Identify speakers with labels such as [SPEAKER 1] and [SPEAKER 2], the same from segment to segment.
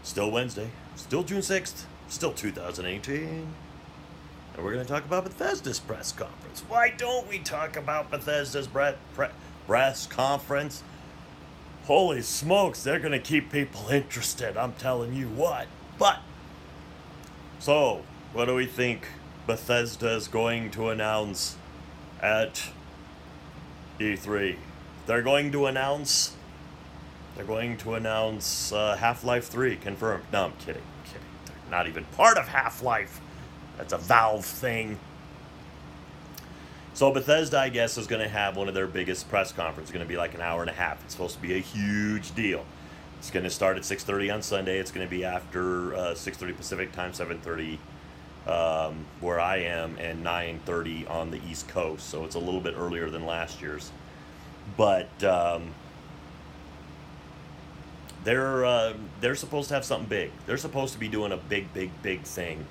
[SPEAKER 1] Still Wednesday, still June 6th, still 2018. And we're going to talk about Bethesda's press conference. Why don't we talk about Bethesda's press conference? Holy smokes, they're going to keep people interested, I'm telling you what. So, what do we think Bethesda is going to announce at E3? They're going to announce Half-Life 3 confirmed. No, I'm kidding. They're not even part of Half-Life. That's a Valve thing. So Bethesda, I guess, is going to have one of their biggest press conferences. It's going to be like an hour and a half. It's supposed to be a huge deal. It's going to start at 6:30 on Sunday. It's going to be after 6:30 Pacific time, 7:30 where I am, and 9:30 on the East Coast. So it's a little bit earlier than last year's. But they're supposed to have something big. They're supposed to be doing a big thing.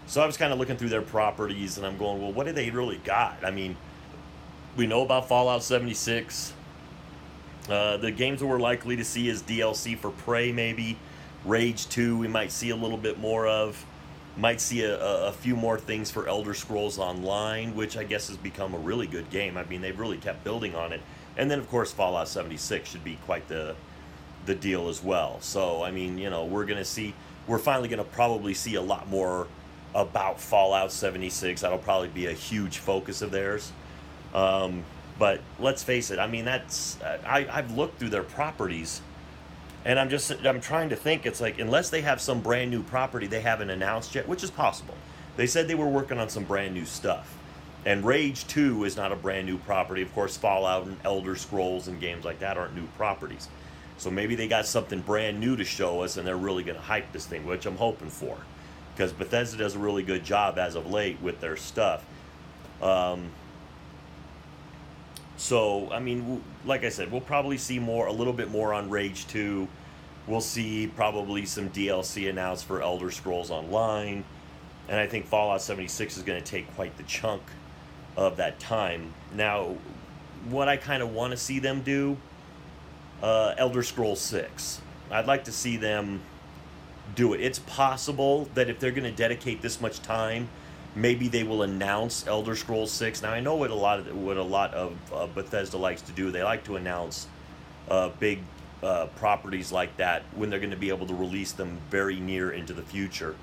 [SPEAKER 1] So I was kind of looking through their properties, and I'm going, well, what do they really got? I mean, we know about Fallout 76. The games that we're likely to see is DLC for Prey, maybe. Rage 2, we might see a little bit more of. Might see a few more things for Elder Scrolls Online, which I guess has become a really good game. I mean, they've really kept building on it. And then, of course, Fallout 76 should be quite the deal as well. So, I mean, we're finally going to probably see a lot more about Fallout 76. That'll probably be a huge focus of theirs. But let's face it, I mean, I've looked through their properties, and I'm trying to think. It's like, unless they have some brand new property they haven't announced yet, which is possible. They said they were working on some brand new stuff. And Rage 2 is not a brand new property. Of course, Fallout and Elder Scrolls and games like that aren't new properties. So maybe they got something brand new to show us, and they're really going to hype this thing, which I'm hoping for. Because Bethesda does a really good job as of late with their stuff. So, I mean, like I said, we'll probably see a little bit more on Rage 2. We'll see probably some DLC announced for Elder Scrolls Online. And I think Fallout 76 is going to take quite the chunk of that time. Now, what I kind of want to see them do, Elder Scrolls 6. I'd like to see them do it. It's possible that if they're going to dedicate this much time, maybe they will announce Elder Scrolls 6. Now, I know what a lot of Bethesda likes to do. They like to announce big properties like that when they're going to be able to release them very near into the future.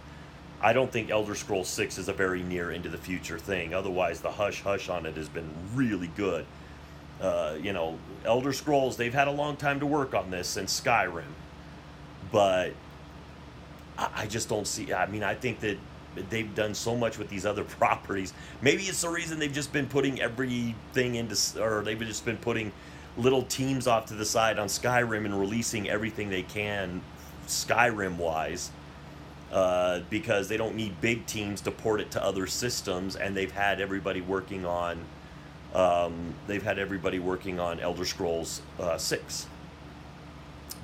[SPEAKER 1] I don't think Elder Scrolls 6 is a very near into the future thing. Otherwise, the hush on it has been really good. Elder Scrolls, they've had a long time to work on this since Skyrim. But I just don't see... I mean, I think that they've done so much with these other properties. Maybe it's the reason they've just been putting everything into... Or they've just been putting little teams off to the side on Skyrim and releasing everything they can Skyrim-wise. Because they don't need big teams to port it to other systems, and they've had everybody working on Elder Scrolls 6.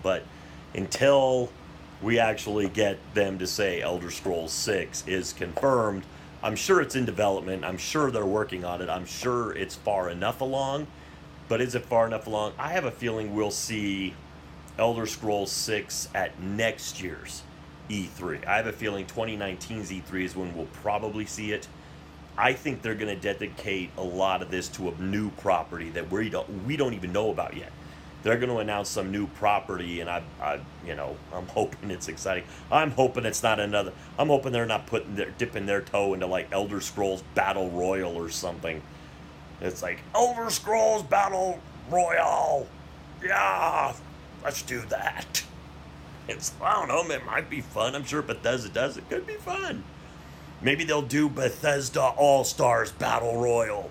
[SPEAKER 1] But until we actually get them to say Elder Scrolls 6 is confirmed, I'm sure it's in development. I'm sure they're working on it. I'm sure it's far enough along. But is it far enough along? I have a feeling we'll see Elder Scrolls 6 at next year's E3. I have a feeling 2019's E3 is when we'll probably see it. I think they're going to dedicate a lot of this to a new property that we don't even know about yet. They're going to announce some new property, and I'm hoping it's exciting. I'm hoping it's not another. I'm hoping they're not dipping their toe into like Elder Scrolls Battle Royale or something. It's like Elder Scrolls Battle Royale. Yeah, let's do that. I don't know, it might be fun. I'm sure Bethesda does. It could be fun. Maybe they'll do Bethesda Allstars Battle Royale.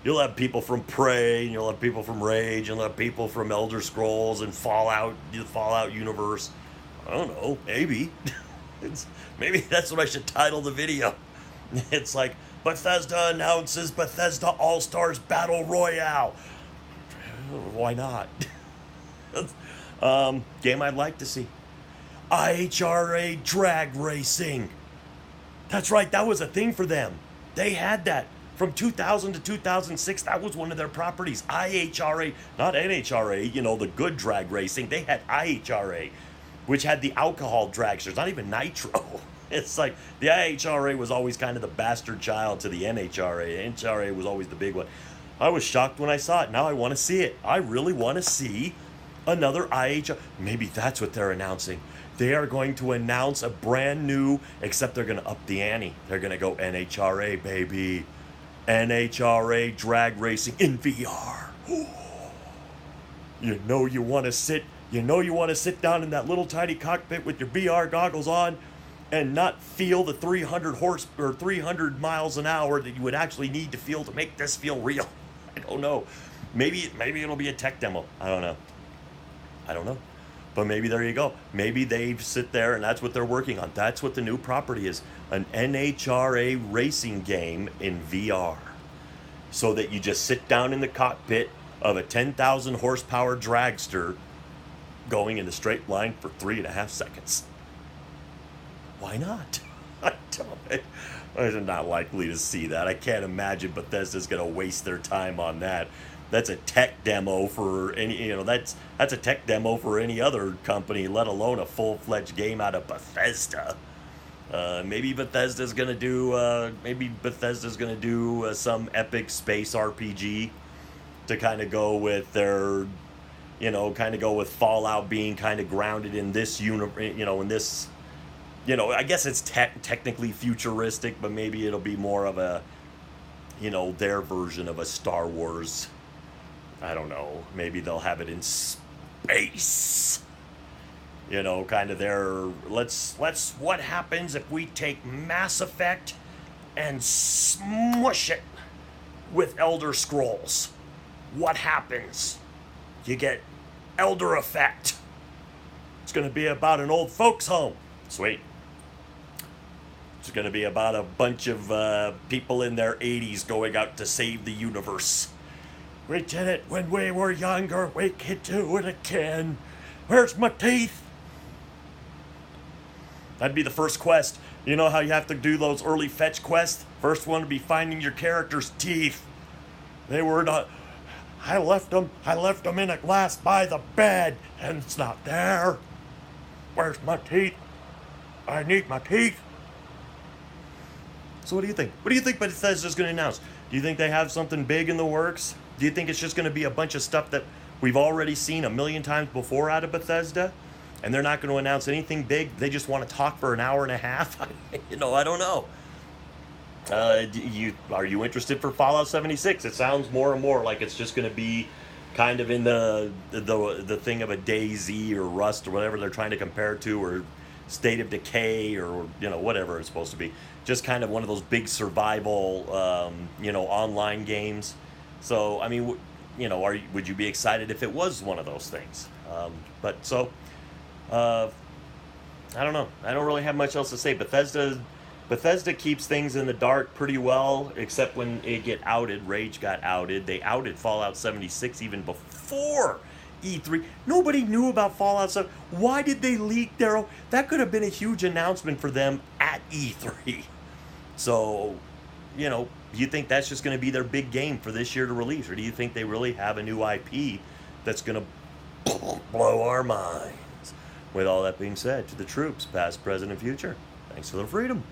[SPEAKER 1] You'll have people from Prey, and you'll have people from Rage, and you'll have people from Elder Scrolls and Fallout, the Fallout universe. I don't know, maybe. Maybe that's what I should title the video. It's like, Bethesda announces Bethesda All-Stars Battle Royale. Why not? Game I'd like to see. IHRA drag racing. That's right, that was a thing for them. They had that. From 2000 to 2006, that was one of their properties. IHRA, not NHRA, the good drag racing. They had IHRA. which had the alcohol dragsters, not even nitro. It's like the IHRA was always kind of the bastard child to the NHRA. The NHRA was always the big one. I was shocked when I saw it. Now I want to see it. I really want to see another IHRA. Maybe that's what they're announcing. They are going to announce a brand new, except they're going to up the ante. They're going to go NHRA, baby. NHRA drag racing in VR. You know you want to sit down in that little tiny cockpit with your VR goggles on and not feel the 300 horse or 300 miles an hour that you would actually need to feel to make this feel real. I don't know. Maybe it'll be a tech demo. I don't know. But maybe there you go. Maybe they sit there and that's what they're working on. That's what the new property is. An NHRA racing game in VR. So that you just sit down in the cockpit of a 10,000 horsepower dragster going in a straight line for 3.5 seconds. Why not? I'm not likely to see that. I can't imagine Bethesda's going to waste their time on that. That's a tech demo for any, that's a tech demo for any other company, let alone a full-fledged game out of Bethesda. Maybe Bethesda's going to do some epic space RPG to kind of go with their, Fallout being kind of grounded in this in this. I guess it's technically futuristic, but maybe it'll be more of a, their version of a Star Wars. I don't know. Maybe they'll have it in space. Kind of their, what happens if we take Mass Effect and smush it with Elder Scrolls? What happens? You get Elder Effect. It's going to be about an old folks' home. Sweet. It's going to be about a bunch of people in their 80s going out to save the universe. We did it when we were younger. We can do it again. Where's my teeth? That'd be the first quest. You know how you have to do those early fetch quests? First one would be finding your character's teeth. They were not... I left them in a glass by the bed, and it's not there. Where's my teeth? I need my teeth. So what do you think? What do you think Bethesda's going to announce? Do you think they have something big in the works? Do you think it's just going to be a bunch of stuff that we've already seen a million times before out of Bethesda? And they're not going to announce anything big? They just want to talk for an hour and a half? I don't know. Are you interested for Fallout 76? It sounds more and more like it's just going to be kind of in the thing of a DayZ or Rust or whatever they're trying to compare it to, or State of Decay, or whatever it's supposed to be. Just kind of one of those big survival online games. So I mean, would you be excited if it was one of those things? I don't know. I don't really have much else to say. Bethesda keeps things in the dark pretty well, except when it get outed. Rage got outed. They outed Fallout 76 even before E3. Nobody knew about Fallout 7. Why did they leak their own? That could have been a huge announcement for them at E3. So, do you think that's just going to be their big game for this year to release? Or do you think they really have a new IP that's going to blow our minds? With all that being said, to the troops, past, present, and future, thanks for the freedom.